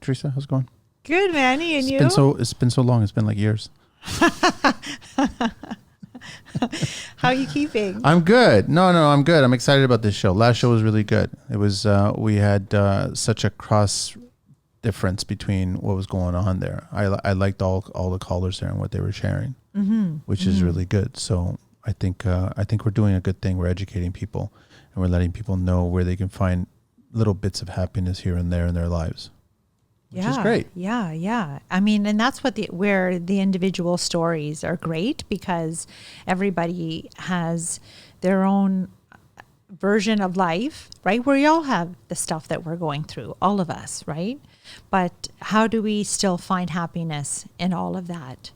Teresa, how's it going? Good, Manny, and you? It's been so long. It's been like years. How are you keeping? I'm good. No, I'm good. I'm excited about this show. Last show was really good. It was, we had such a cross difference between what was going on there. I liked all the callers there and what they were sharing, which is really good. So I think we're doing a good thing. We're educating people and we're letting people know where they can find little bits of happiness here and there in their lives. Which is great. Yeah. I mean, and that's where the individual stories are great, because everybody has their own version of life, right? Where we all have the stuff that we're going through, all of us, right? But how do we still find happiness in all of that?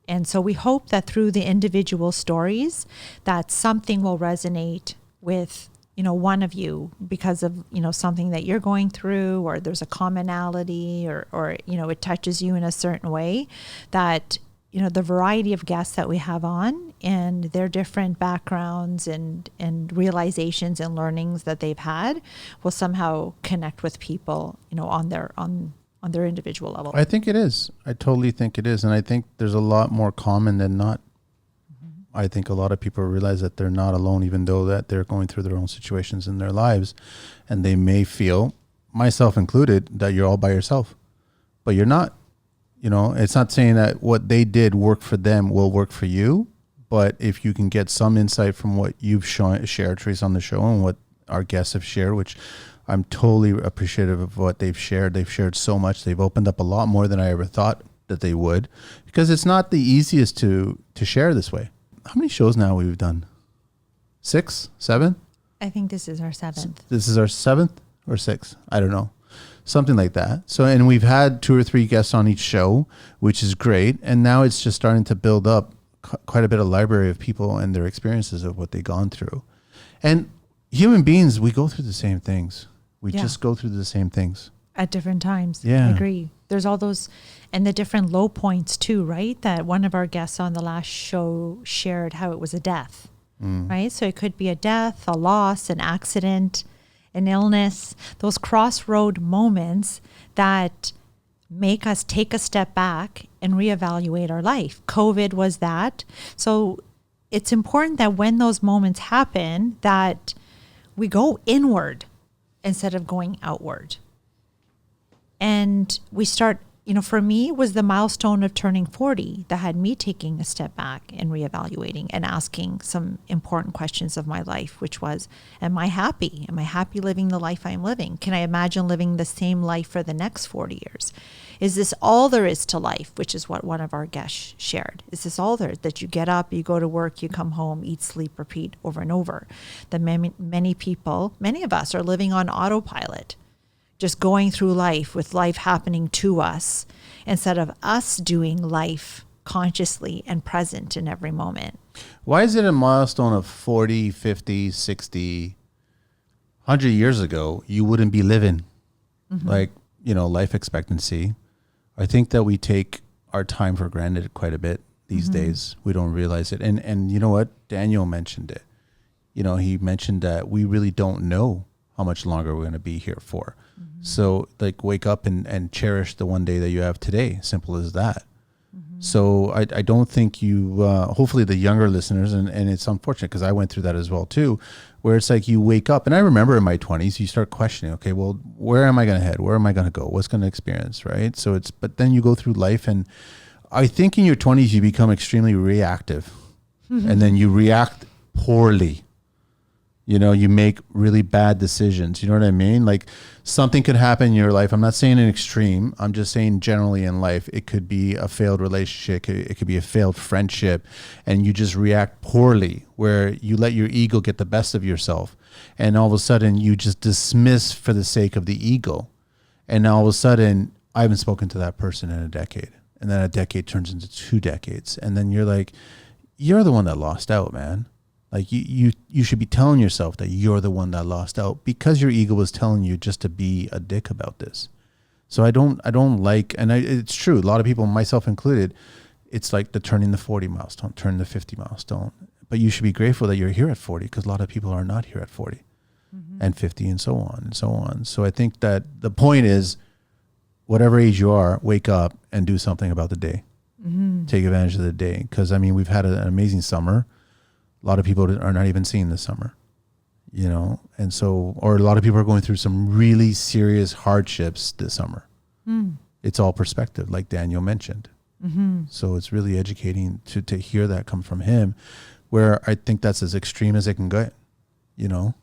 And so we hope that through the individual stories, that something will resonate with one of you because of, something that you're going through, or there's a commonality, or it touches you in a certain way, that, the variety of guests that we have on and their different backgrounds and realizations and learnings that they've had will somehow connect with people, on their individual level. I think it is. I totally think it is. And I think there's a lot more common than not. I think a lot of people realize that they're not alone, even though that they're going through their own situations in their lives. And they may feel, myself included, that you're all by yourself. But you're not. It's not saying that what they did work for them will work for you. But if you can get some insight from what you've shared, Teresa, on the show, and what our guests have shared, which I'm totally appreciative of what they've shared. They've shared so much. They've opened up a lot more than I ever thought that they would, because it's not the easiest to share this way. How many shows now we've done? 6, 7? I think this is our 7th. This is our 7th or 6th? I don't know. Something like that. So, and we've had 2 or 3 guests on each show, which is great. And now it's just starting to build up quite a bit of library of people and their experiences of what they've gone through. And human beings, we go through the same things. We just go through the same things. At different times. Yeah. I agree. There's all those, and the different low points too, right? That one of our guests on the last show shared how it was a death, right? So it could be a death, a loss, an accident, an illness, those crossroad moments that make us take a step back and reevaluate our life. COVID was that. So it's important that when those moments happen, that we go inward instead of going outward. And we start, for me, it was the milestone of turning 40 that had me taking a step back and reevaluating and asking some important questions of my life, which was, am I happy? Am I happy living the life I'm living? Can I imagine living the same life for the next 40 years? Is this all there is to life, which is what one of our guests shared? Is this all there, that you get up, you go to work, you come home, eat, sleep, repeat over and over? That many people, many of us are living on autopilot, just going through life with life happening to us instead of us doing life consciously and present in every moment. Why is it a milestone of 40, 50, 60, 100 years ago, you wouldn't be living like, life expectancy? I think that we take our time for granted quite a bit these days. We don't realize it. And you know what? Daniel mentioned it. He mentioned that we really don't know how much longer we're going to be here for. So like, wake up and cherish the one day that you have today. Simple as that. So I don't think you, hopefully the younger listeners, and it's unfortunate because I went through that as well too, where it's like you wake up, and I remember in my 20s, you start questioning, okay, well, where am I going to head? Where am I going to go? What's going to experience, right? So but then you go through life, and I think in your 20s, you become extremely reactive, and then you react poorly. You make really bad decisions. You know what I mean? Like, something could happen in your life. I'm not saying an extreme. I'm just saying generally in life, it could be a failed relationship. It could be a failed friendship. And you just react poorly, where you let your ego get the best of yourself. And all of a sudden, you just dismiss for the sake of the ego. And now all of a sudden, I haven't spoken to that person in a decade. And then a decade turns into 2 decades. And then you're like, you're the one that lost out, man. Like you should be telling yourself that you're the one that lost out, because your ego was telling you just to be a dick about this. So I don't like, and it's true. A lot of people, myself included, it's like the turning the 40 milestone, turning the 50 milestone. But you should be grateful that you're here at 40, because a lot of people are not here at 40 and 50 and so on and so on. So I think that the point is, whatever age you are, wake up and do something about the day. Take advantage of the day. Because, I mean, we've had an amazing summer. A lot of people are not even seeing this summer, you know? And so, or a lot of people are going through some really serious hardships this summer. It's all perspective, like Daniel mentioned. So it's really educating to hear that come from him, where I think that's as extreme as it can get, you know?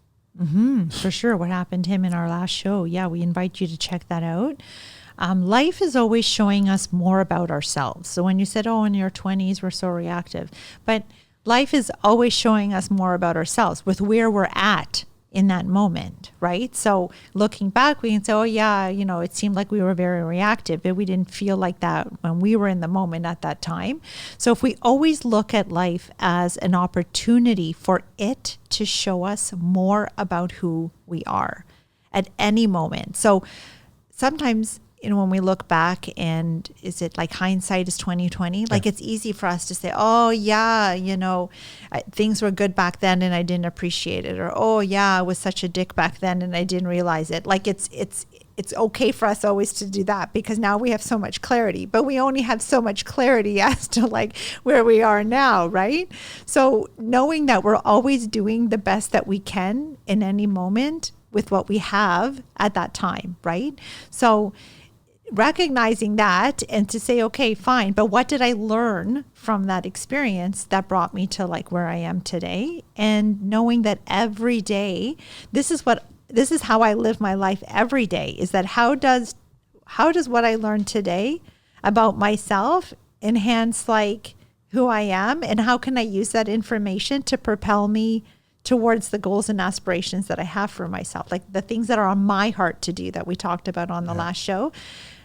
For sure. What happened to him in our last show. Yeah, we invite you to check that out. Life is always showing us more about ourselves. So when you said, oh, in your 20s, we're so reactive, but life is always showing us more about ourselves with where we're at in that moment, right? So looking back, we can say, oh yeah, you know, it seemed like we were very reactive, but we didn't feel like that when we were in the moment at that time. So if we always look at life as an opportunity for it to show us more about who we are at any moment. So sometimes, you know, when we look back, and is it like hindsight is 2020? Like it's easy for us to say, oh yeah, you know, things were good back then and I didn't appreciate it, or oh yeah, I was such a dick back then and I didn't realize it. Like it's okay for us always to do that, because now we have so much clarity, but we only have so much clarity as to like where we are now, right? So knowing that we're always doing the best that we can in any moment with what we have at that time, right? So recognizing that, and to say, okay, fine, but what did I learn from that experience that brought me to like where I am today? And knowing that every day, this is how I live my life every day, is that how does what I learned today about myself enhance like who I am, and how can I use that information to propel me towards the goals and aspirations that I have for myself, like the things that are on my heart to do that we talked about on the last show.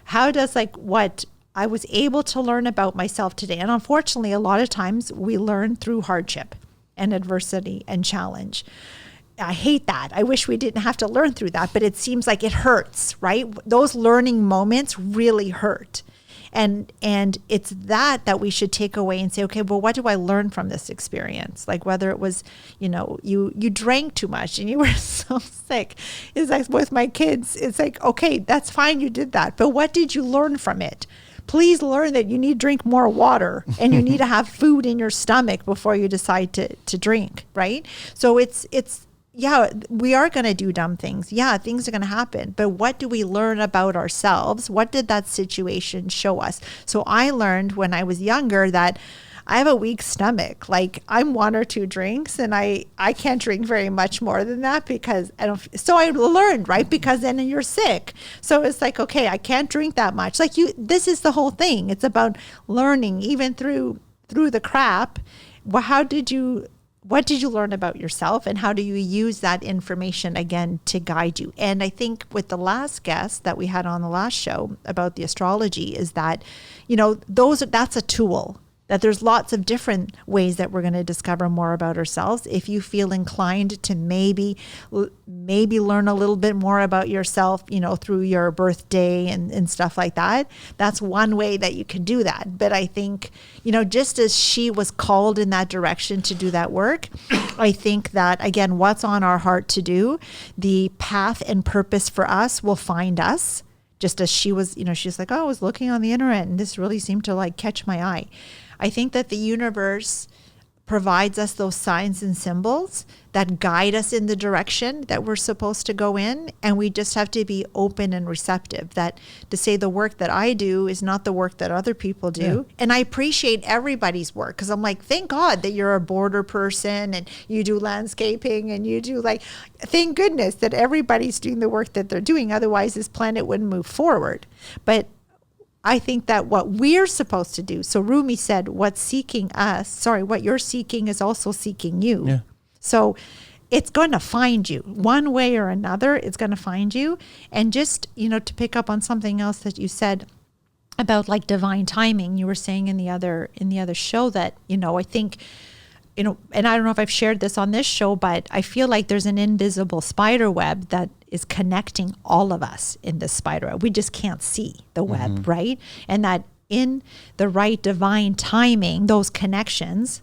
How does like what I was able to learn about myself today? And unfortunately, a lot of times we learn through hardship and adversity and challenge. I hate that. I wish we didn't have to learn through that, but it seems like it hurts, right? Those learning moments really hurt. And it's that we should take away and say, okay, well, what do I learn from this experience? Like whether it was, you know, you drank too much and you were so sick. It's like with my kids, it's like, okay, that's fine, you did that, but what did you learn from it? Please learn that you need to drink more water and you need to have food in your stomach before you decide to drink, right? So it's yeah, we are going to do dumb things. Yeah, things are going to happen. But what do we learn about ourselves? What did that situation show us? So I learned when I was younger that I have a weak stomach. Like I'm 1 or 2 drinks and I can't drink very much more than that because I don't. So I learned, right? Because then you're sick. So it's like, okay, I can't drink that much. Like this is the whole thing. It's about learning even through the crap. Well, what did you learn about yourself, and how do you use that information again to guide you? And I think with the last guest that we had on the last show about the astrology is that, you know, that's a tool. That there's lots of different ways that we're going to discover more about ourselves. If you feel inclined to maybe learn a little bit more about yourself, you know, through your birthday and stuff like that, that's one way that you can do that. But I think, you know, just as she was called in that direction to do that work, I think that, again, what's on our heart to do, the path and purpose for us will find us. Just as she was, you know, she's like, oh, I was looking on the internet and this really seemed to like catch my eye. I think that the universe provides us those signs and symbols that guide us in the direction that we're supposed to go in. And we just have to be open and receptive, that to say the work that I do is not the work that other people do. Yeah. And I appreciate everybody's work, because I'm like, thank God that you're a border person and you do landscaping and you do like, thank goodness that everybody's doing the work that they're doing. Otherwise this planet wouldn't move forward. But I think that what we're supposed to do, so Rumi said, what you're seeking is also seeking you. Yeah. So it's going to find you one way or another. It's going to find you. And just, you know, to pick up on something else that you said about like divine timing, you were saying in the other show that, you know, I think, you know, and I don't know if I've shared this on this show, but I feel like there's an invisible spider web that is connecting all of us in this spider web. We just can't see the web, right? And that in the right divine timing, those connections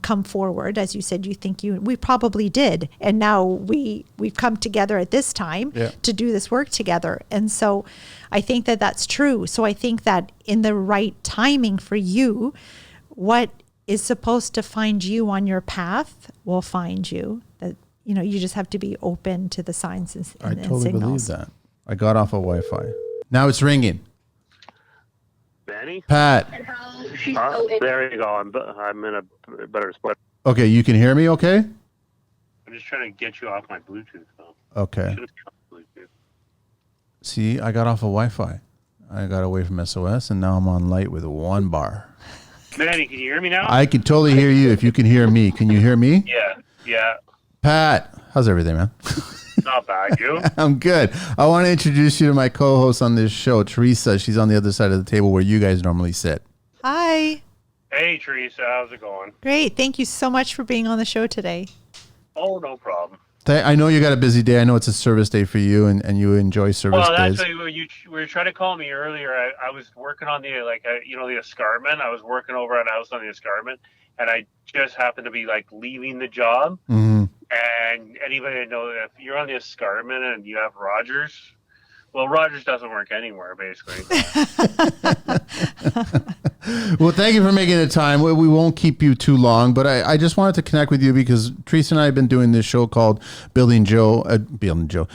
come forward. As you said, you think we probably did. And now we've come together at this time to do this work together. And so I think that that's true. So I think that in the right timing for you, what is supposed to find you on your path will find you. That, you just have to be open to the signs and I totally signals. believe that. I got off of Wi-Fi. Now it's ringing. Benny? Pat. There you go. I'm in a better spot. Okay, you can hear me okay? I'm just trying to get you off my Bluetooth, though. Okay. Bluetooth. See, I got off of Wi-Fi. I got away from SOS, and now I'm on light with 1 bar. Benny, can you hear me now? I can totally hear you if you can hear me. Can you hear me? Yeah. Pat, how's everything, man? Not bad, you? I'm good. I want to introduce you to my co-host on this show, Teresa. She's on the other side of the table where you guys normally sit. Hi. Hey, Teresa, how's it going? Great. Thank you so much for being on the show today. Oh, no problem. I know you got a busy day. I know it's a service day for you, and you enjoy service days. Well, actually, when you were trying to call me earlier, I was working on the escarpment. I was working over at a house on the escarpment, and I just happened to be leaving the job. Mm-hmm. And anybody know that if you're on the escarpment and you have Rogers, well, Rogers doesn't work anywhere, basically. Well, thank you for making the time. We won't keep you too long, but I just wanted to connect with you because Teresa and I have been doing this show called Building Joy under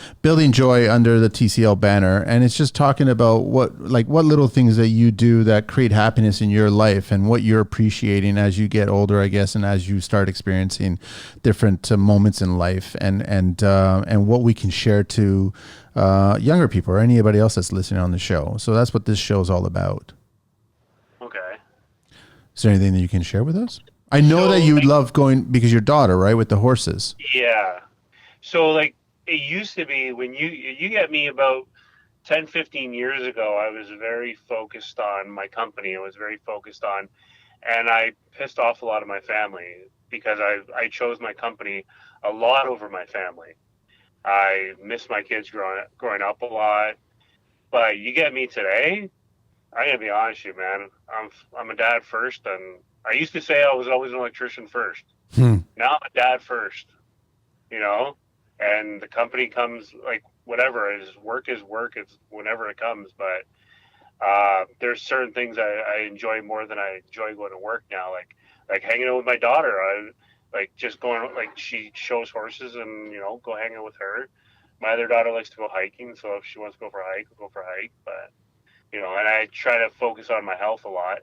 the TCL banner, and it's just talking about what little things that you do that create happiness in your life and what you're appreciating as you get older, I guess, and as you start experiencing different moments in life, and what we can share to younger people or anybody else that's listening on the show. So that's what this show is all about. Okay. Is there anything that you can share with us? I know that you love going because your daughter, right, with the horses. Yeah. So it used to be when you get me about 10, 15 years ago, I was very focused on my company. I was very focused on, and I pissed off a lot of my family because I chose my company a lot over my family. I miss my kids growing up a lot, but you get me today, I gotta be honest with you, man. I'm a dad first, and I used to say I was always an electrician first. Now I'm a dad first, and the company comes whatever. Work is work. It's whenever it comes, but there's certain things I enjoy more than I enjoy going to work now, like hanging out with my daughter. Just going, she shows horses and, go hang out with her. My other daughter likes to go hiking, so if she wants to go for a hike, we'll go for a hike. But, and I try to focus on my health a lot.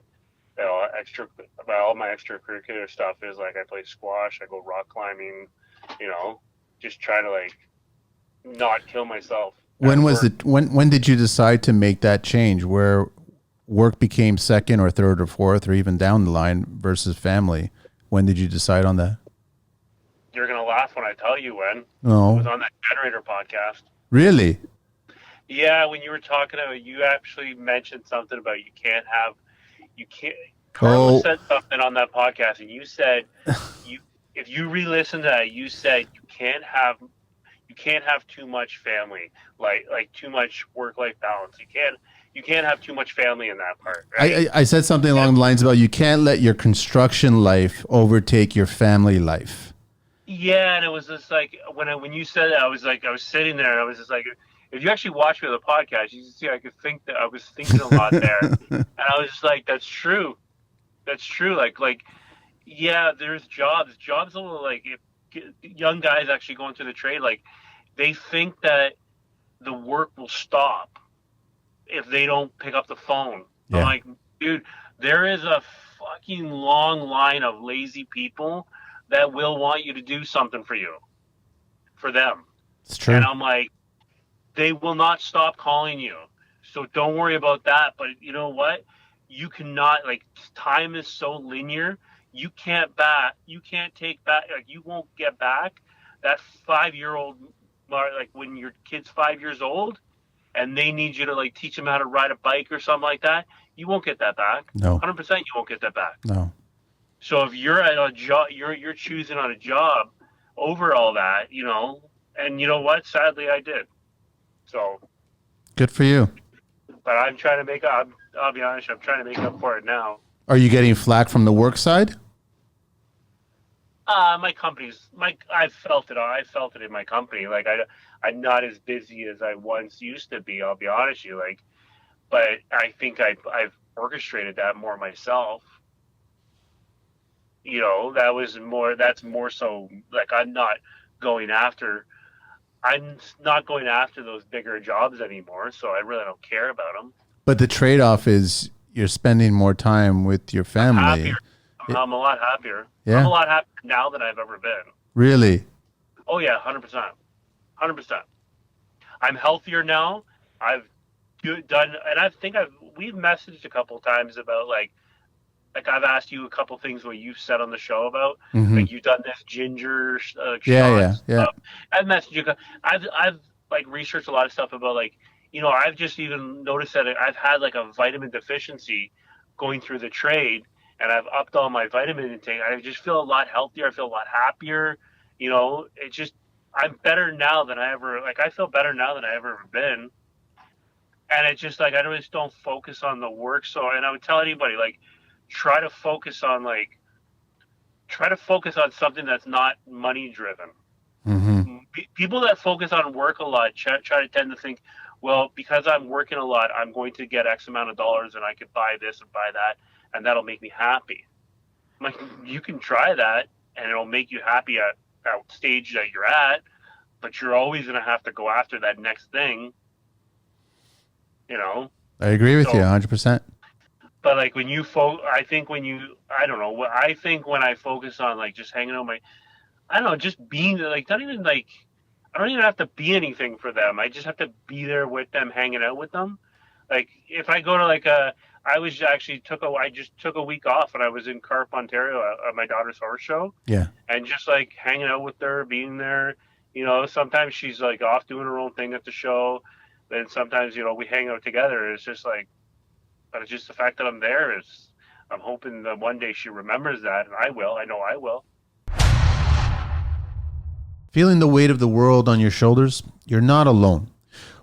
All my extracurricular stuff is I play squash, I go rock climbing, just try to not kill myself. When did you decide to make that change where work became second or third or fourth or even down the line versus family? When did you decide on that? You're going to laugh when I tell you when. No. It was on that Generator podcast. Really? Yeah, when you were talking about, you actually mentioned something about Carlos said something on that podcast, and you said, if you re-listen to that, you said you can't have too much family, like too much work-life balance. You can't have too much family in that part, right? I said something along the lines about you can't let your construction life overtake your family life. Yeah, and it was just when you said that, I was sitting there and I was just if you actually watch me on the podcast, you can see I was thinking a lot there, and I was just that's true. That's true. Yeah, there's jobs. Jobs will if young guys actually going through the trade, they think that the work will stop if they don't pick up the phone. Yeah. I'm dude, there is a fucking long line of lazy people that will want you to do something for them. It's true. And I'm they will not stop calling you. So don't worry about that. But you know what? You cannot, time is so linear. You can't take back, you won't get back that 5-year-old, when your kid's 5 years old, and they need you to teach them how to ride a bike or something like that, you won't get that back. No. 100% you won't get that back. No. So if you're at a job, you're choosing on a job over all that, and you know what? Sadly, I did. So. Good for you. But I'm trying to make up. I'll be honest, I'm trying to make up for it now. Are you getting flack from the work side? My company's I felt it. I felt it in my company. Like I'm not as busy as I once used to be. I'll be honest with you. Like, but I think I've orchestrated that more myself. That's more so like going after. I'm not going after those bigger jobs anymore. So I really don't care about them. But the trade-off is you're spending more time with your I'm happier. family. I'm a lot happier. I'm a Yeah, lot happier now than I've ever been. really. Oh yeah, 100%, 100%. I'm healthier now. I've done, and I think we've messaged a couple of times about like I've asked you a couple things what you've said on the show about Hmm. like you've done this ginger Yeah, yeah, shots. yeah. I've messaged you. I've like researched a lot of stuff about like I've just even noticed that I've had like a vitamin deficiency going through the trade, and I've upped all my vitamin intake. I just feel a lot healthier. I feel a lot happier. It just I'm better now than I feel better now than I ever been. And it's just like I just don't focus on the work. So, and I would tell anybody like try to focus on something that's not money driven. Hmm. People that focus on work a lot try to tend to think, well, because I'm working a lot, I'm going to get X amount of dollars and I could buy this and buy that, and that'll make me happy. I'm like, you can try that and it'll make you happy at that stage that you're at, but you're always going to have to go after that next thing, you know? I agree with you So, 100%. but like when I think I don't know, I think when I focus on like just hanging out I don't know, just being like, not even like, I don't even have to be anything for them. I just have to be there with them, hanging out with them. Like if I go to I just took a week off and I was in Carp, Ontario at my daughter's horse show Yeah. and just like hanging out with her, being there. Sometimes she's like off doing her own thing at the show. Then sometimes, we hang out together. It's just like, but it's just the fact that I'm there is, I'm hoping that one day she remembers that, and I will. I know I will. Feeling the weight of the world on your shoulders? You're not alone.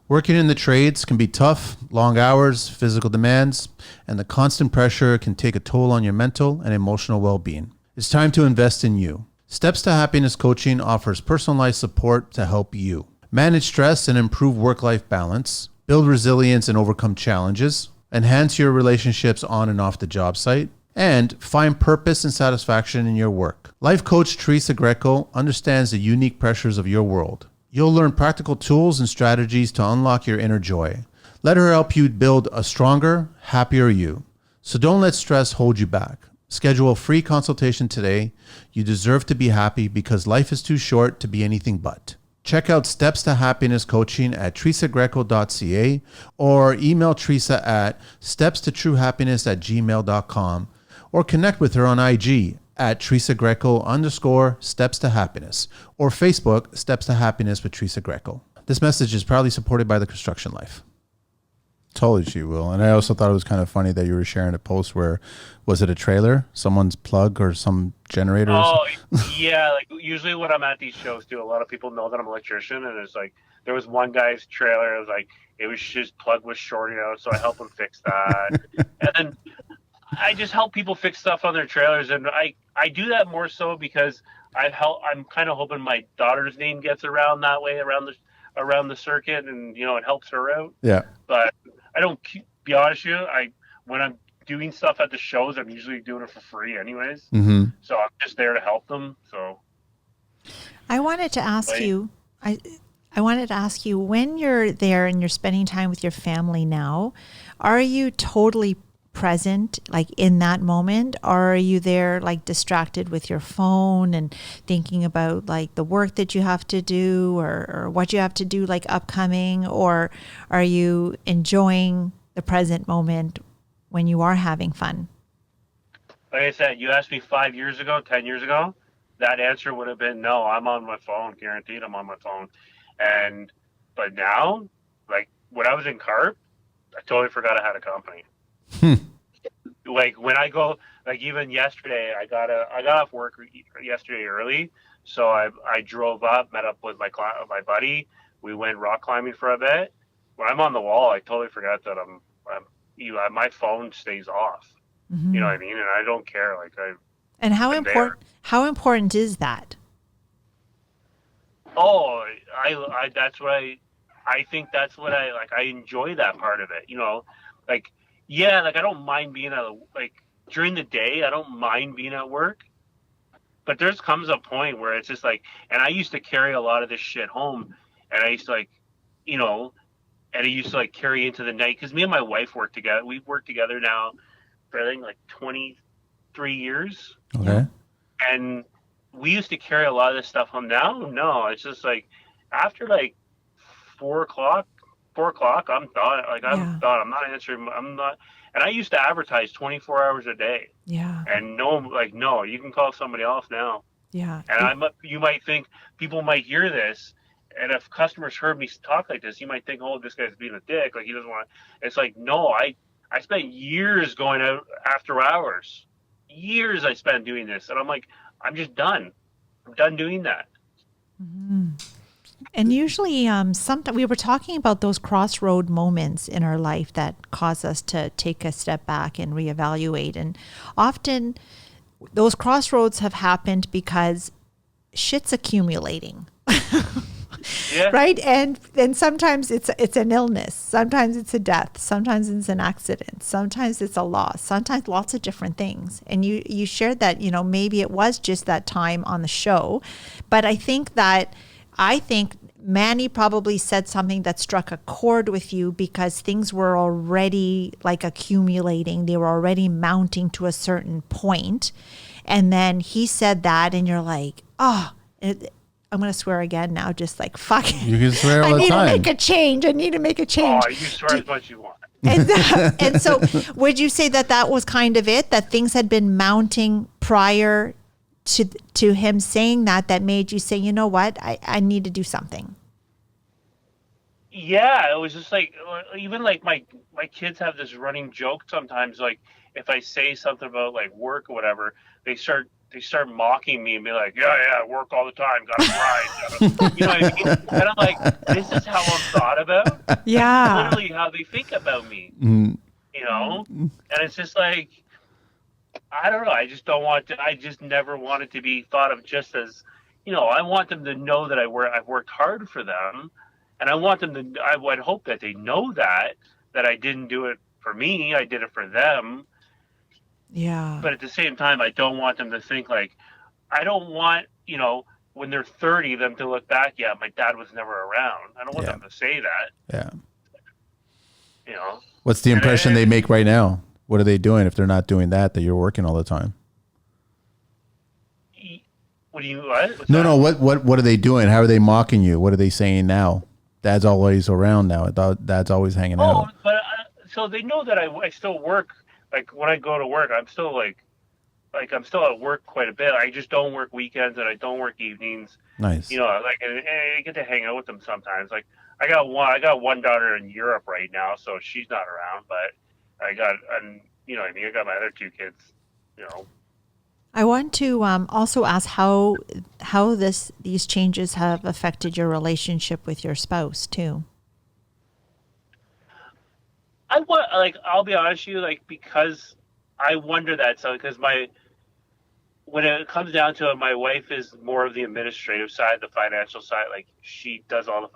Working in the trades can be tough, long hours, physical demands, and the constant pressure can take a toll on your mental and emotional well-being. It's time to invest in you. Steps to Happiness Coaching offers personalized support to help you manage stress and improve work-life balance, build resilience and overcome challenges, enhance your relationships on and off the job site, and find purpose and satisfaction in your work. Life coach Teresa Greco understands the unique pressures of your world. You'll learn practical tools and strategies to unlock your inner joy. Let her help you build a stronger, happier you. So don't let stress hold you back. Schedule a free consultation today. You deserve to be happy because life is too short to be anything but. Check out Steps to Happiness Coaching at TeresaGreco.ca or email Teresa at StepstoTrueHappiness@gmail.com or connect with her on IG at TeresaGreco_Steps to Happiness or Facebook Steps to Happiness with Teresa Greco. This message is proudly supported by the Construction Life. Totally, she will. And I also thought it was kind of funny that you were sharing a post where, was it a trailer, someone's plug or some generator? Oh, yeah. Like usually when I'm at these shows too, a lot of people know that I'm an electrician, and it's like there was one guy's trailer. It was his plug was shorting out, so I helped him fix that. And then I just help people fix stuff on their trailers, and I do that more so because I'm kind of hoping my daughter's name gets around that way around the circuit, and it helps her out. Yeah. But I don't be honest with you. When I'm doing stuff at the shows, I'm usually doing it for free, anyways. Mm-hmm. So I'm just there to help them. So I wanted to ask you. I wanted to ask you, when you're there and you're spending time with your family now, are you totally present, like in that moment, or are you there like distracted with your phone and thinking about like the work that you have to do or what you have to do like upcoming, or are you enjoying the present moment when you are having fun? like I said, you asked me 5 years ago, 10 years ago, that answer would have been no. I'm on my phone, guaranteed. I'm on my phone, but now, like when I was in Carp, I totally forgot I had a company. Like when I go, like even yesterday, I got off work yesterday early, so I drove up, met up with my buddy. We went rock climbing for a bit. When I'm on the wall, I totally forgot that my phone stays off. You know what I mean? And I don't care. And I'm there. how important is that? Oh, I that's what I think that's what I like. I enjoy that part of it. Like yeah, like I don't mind being like during the day. I don't mind being at work, but there's comes a point where it's just like, and I used to carry a lot of this shit home, and I used to like, you know, and I used to like carry into the night because me and my wife work together. We've worked together now for I think like 23 years, Yeah. Okay. and we used to carry a lot of this stuff home. Now, no, it's just like after like 4 o'clock, 4 o'clock, I'm done. Like I'm Yeah. done. I'm not answering. I'm not. And I used to advertise 24 hours a day, Yeah. and no, like no, you can call somebody else now. Yeah. And you might think people might hear this, and if customers heard me talk like this, you might think, oh, this guy's being a dick. Like he doesn't want. It's like no, I spent years going out after hours. Years I spent doing this, and I'm like, I'm just done. I'm done doing that. And usually, sometimes we were talking about those crossroad moments in our life that cause us to take a step back and reevaluate. And often those crossroads have happened because shit's accumulating. Yeah. Right. And then sometimes it's an illness. Sometimes it's a death. Sometimes it's an accident. Sometimes it's a loss. Sometimes lots of different things. And you shared that, maybe it was just that time on the show. But I think Manny probably said something that struck a chord with you because things were already like accumulating. They were already mounting to a certain point. And then he said that and you're like, oh, I'm going to swear again now, just like, fuck it. You can swear all I the need time. to make a change. I need to make a change. Oh, you swear as much as you want. And so would you say that was kind of it, that things had been mounting prior to him saying that made you say, you know what, I need to do something? Yeah, it was just like even like my kids have this running joke sometimes. Like if I say something about like work or whatever, they start mocking me and be like, yeah, work all the time, gotta grind, you know what I mean? And I'm like, this is how I'm thought about. Yeah. Literally how they think about me, Mm, and it's just like I don't know. I just don't want to. I just never wanted to be thought of just as, I want them to know that I've worked hard for them, and I want them to. I would hope that they know that I didn't do it for me. I did it for them. Yeah. But at the same time, I don't want them to think like, I don't want, when they're 30, them to look back. Yeah, my dad was never around. I don't want Yeah. them to say that. yeah. What's the impression they make right now? What are they doing if they're not doing that you're working all the time? What do you? What? No. What are they doing? How are they mocking you? What are they saying now? Dad's always around now. Dad's always hanging out. But so they know that I still work. Like when I go to work, I'm still I'm still at work quite a bit. I just don't work weekends and I don't work evenings. Nice. And I get to hang out with them sometimes. Like I got one daughter in Europe right now, so she's not around. But I got I got my other two kids. I want to also ask how these changes have affected your relationship with your spouse too. I'll be honest with you, because I wonder that. So because when it comes down to it, my wife is more of the administrative side, the financial side. Like she does all the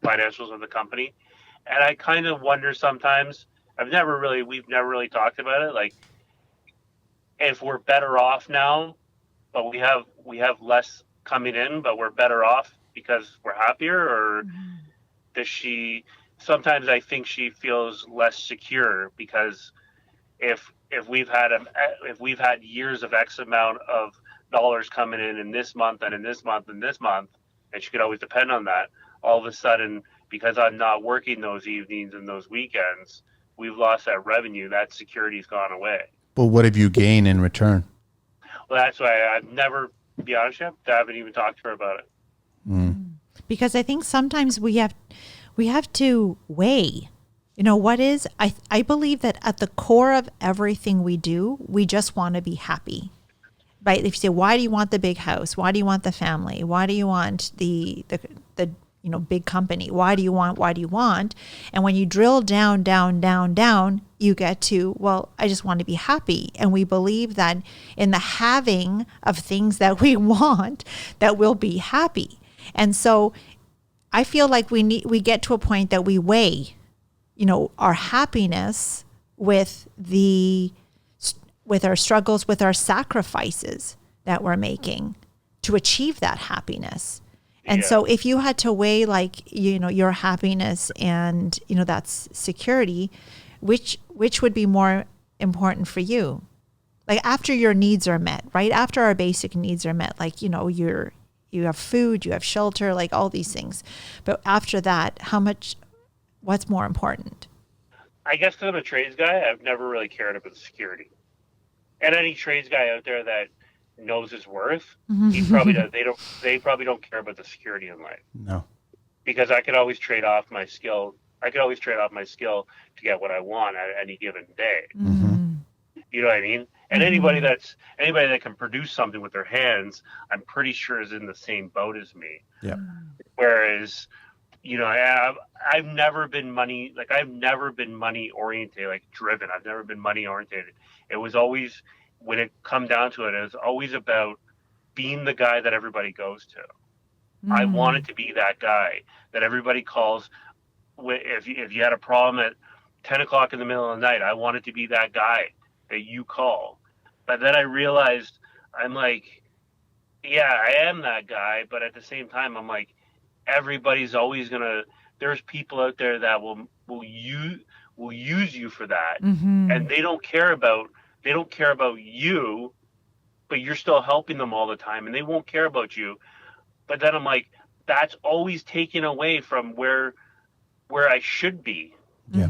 financials of the company, and I kind of wonder sometimes. We've never really talked about it. Like if we're better off now, but we have less coming in, but we're better off because we're happier, or does she? Sometimes I think she feels less secure because if we've had years of X amount of dollars coming in this month and in this month and this month, and she could always depend on that. All of a sudden, because I'm not working those evenings and those weekends, we've lost that revenue. That security's gone away. But what have you gained in return? Well, that's why I've never, to be honest with you, I haven't even talked to her about it. Because I think sometimes we have to weigh, what is, I believe that at the core of everything we do, we just want to be happy. Right? If you say, why do you want the big house? Why do you want the family? Why do you want the big company? Why do you want? And when you drill down, you get to, well, I just want to be happy. And we believe that in the having of things that we want, that we'll be happy. And so I feel like we get to a point that we weigh, our happiness with our struggles, with our sacrifices that we're making to achieve that happiness. And so if you had to weigh your happiness and, that's security, which would be more important for you? Like after your needs are met, right? After our basic needs are met, like, you have food, you have shelter, like all these things. But after that, what's more important? I guess because I'm a trades guy, I've never really cared about security. And any trades guy out there that knows his worth, he probably does. They probably don't care about the security in life. No. Because I could always trade off my skill. To get what I want at any given day. Mm-hmm. You know what I mean? And anybody that can produce something with their hands, I'm pretty sure is in the same boat as me. Yeah. Whereas, I've never been money oriented, like driven. I've never been money oriented. It was always, when it come down to it, it was always about being the guy that everybody goes to. I wanted to be that guy that everybody calls. If you had a problem at 10 o'clock in the middle of the night, I wanted to be that guy that you call. But then I realized, I'm like, yeah, I am that guy. But at the same time, I'm like, everybody's always there's people out there that will use you for that. And they don't care about you, but you're still helping them all the time, and they won't care about you. But then I'm like, that's always taken away from where I should be. Yeah.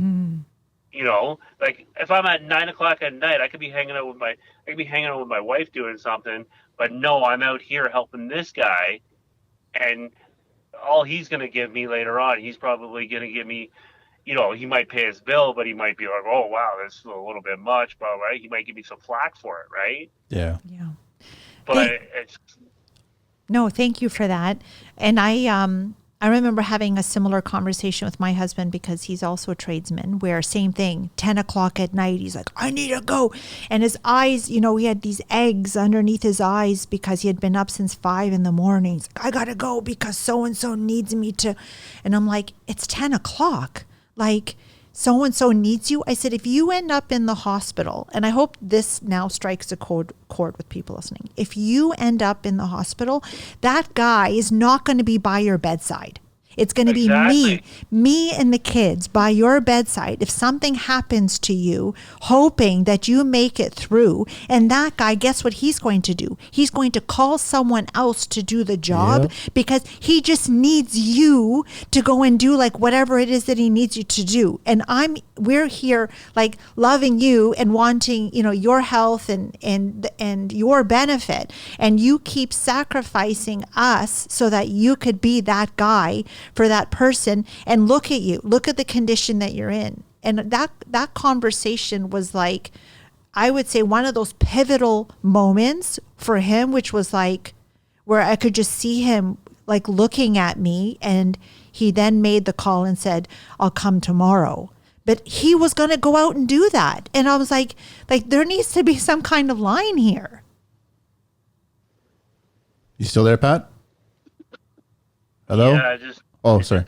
Like if I'm at 9 o'clock at night, I could be hanging out with my wife doing something, but no, I'm out here helping this guy, and all he's going to give me later on, he's probably going to give me, he might pay his bill, but he might be like, oh wow, this is a little bit much, but right, he might give me some flack for it, right? Yeah. Yeah. But it's no, thank you for that. And I remember having a similar conversation with my husband, because he's also a tradesman, where same thing, 10 o'clock at night, he's like, I need to go. And his eyes, he had these eggs underneath his eyes because he had been up since 5 a.m. He's like, I got to go because so-and-so needs me to. And I'm like, it's 10 o'clock. Like, so-and-so needs you. I said, if you end up in the hospital, and I hope this now strikes a chord with people listening. If you end up in the hospital, that guy is not going to be by your bedside. It's going to be me and the kids by your bedside if something happens to you, hoping that you make it through. And that guy, guess what he's going to do? He's going to call someone else to do the job because he just needs you to go and do like whatever it is that he needs you to do. And we're here like loving you and wanting, your health and your benefit. And you keep sacrificing us so that you could be that guy for that person, and look at you, look at the condition that you're in. And that conversation was like, I would say, one of those pivotal moments for him, which was like where I could just see him like looking at me, and he then made the call and said, I'll come tomorrow. But he was going to go out and do that. And I was like there needs to be some kind of line here. You still there, Pat? Hello? Yeah, sorry.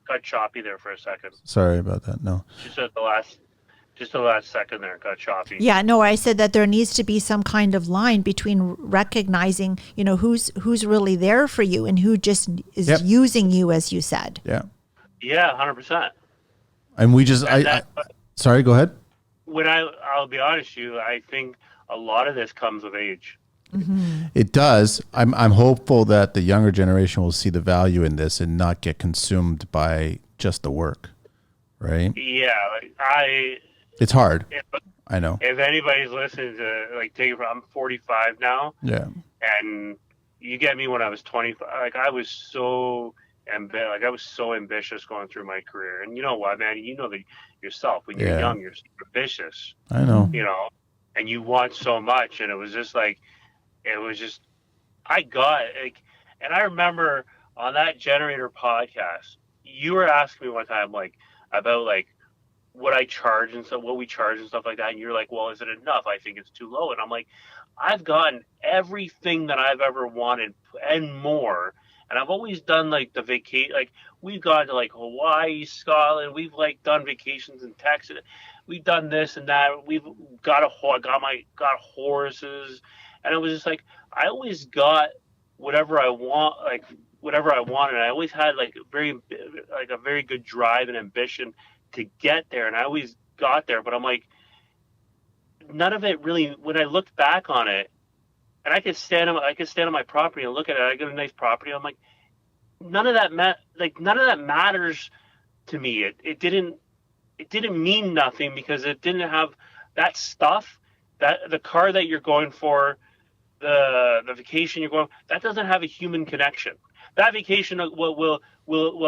Got choppy there for a second. Sorry about that. No. Just the last second there, got choppy. Yeah, no, I said that there needs to be some kind of line between recognizing, who's really there for you and who just is using you, as you said. Yeah. Yeah, 100%. And we just, sorry, go ahead. I'll be honest with you, I think a lot of this comes with age. Mm-hmm. It does. I'm hopeful that the younger generation will see the value in this and not get consumed by just the work, right? Yeah, it's hard. I know. If anybody's listening to I'm 45 now. Yeah. And you get me when I was 25. Like I was so ambitious going through my career. And you know what, man? You know that yourself. When you're young, you're super ambitious. I know. And you want so much, and it was just and I remember on that Generator podcast, you were asking me one time about what I charge and stuff, what we charge and stuff like that. And you're like, well, is it enough? I think it's too low. And I'm like, I've gotten everything that I've ever wanted and more. And I've always done like the vacation, like we've gone to like Hawaii, Scotland. We've like done vacations in Texas. We've done this and that. We've got got horses, and it was just like I always got whatever I want, like whatever I wanted. I always had like a very good drive and ambition to get there, and I always got there. But I'm like, none of it really. When I looked back on it, and I could stand on my property and look at it. I got a nice property. I'm like, none of that matters to me. It didn't mean nothing because it didn't have that stuff. That the car that you're going for, the vacation you're going, that doesn't have a human connection. That vacation will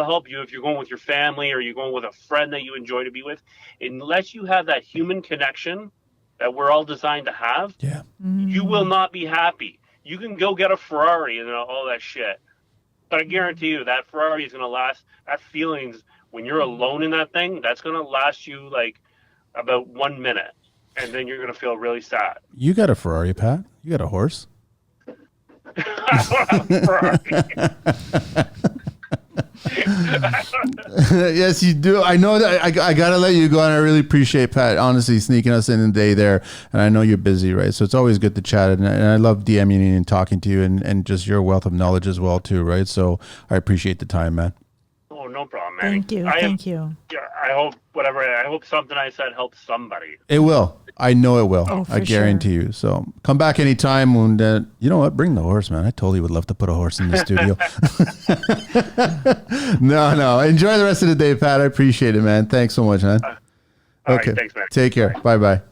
help you if you're going with your family or you're going with a friend that you enjoy to be with. Unless you have that human connection that we're all designed to have, Yeah. you will not be happy. You can go get a Ferrari and all that shit, but I guarantee you that Ferrari is going to last. That feelings when you're alone in that thing, that's going to last you like about 1 minute, and then you're going to feel really sad. You got a Ferrari, Pat? You got a horse? I don't have a Ferrari. Yes, you do. I know that. I gotta let you go, and I really appreciate Pat honestly sneaking us in the day there. And I know you're busy, right? So it's always good to chat, and I love DMing you and talking to you, and just your wealth of knowledge as well too, right? So I appreciate the time, man. Oh, no problem, man. Thank you. Thank you. Yeah, I hope something I said helps somebody. It will. I know it will. Oh, I guarantee you. So come back anytime. And you know what? Bring the horse, man. I totally would love to put a horse in the studio. No. Enjoy the rest of the day, Pat. I appreciate it, man. Thanks so much, man. All Okay. right, thanks, man. Take care. Bye-bye.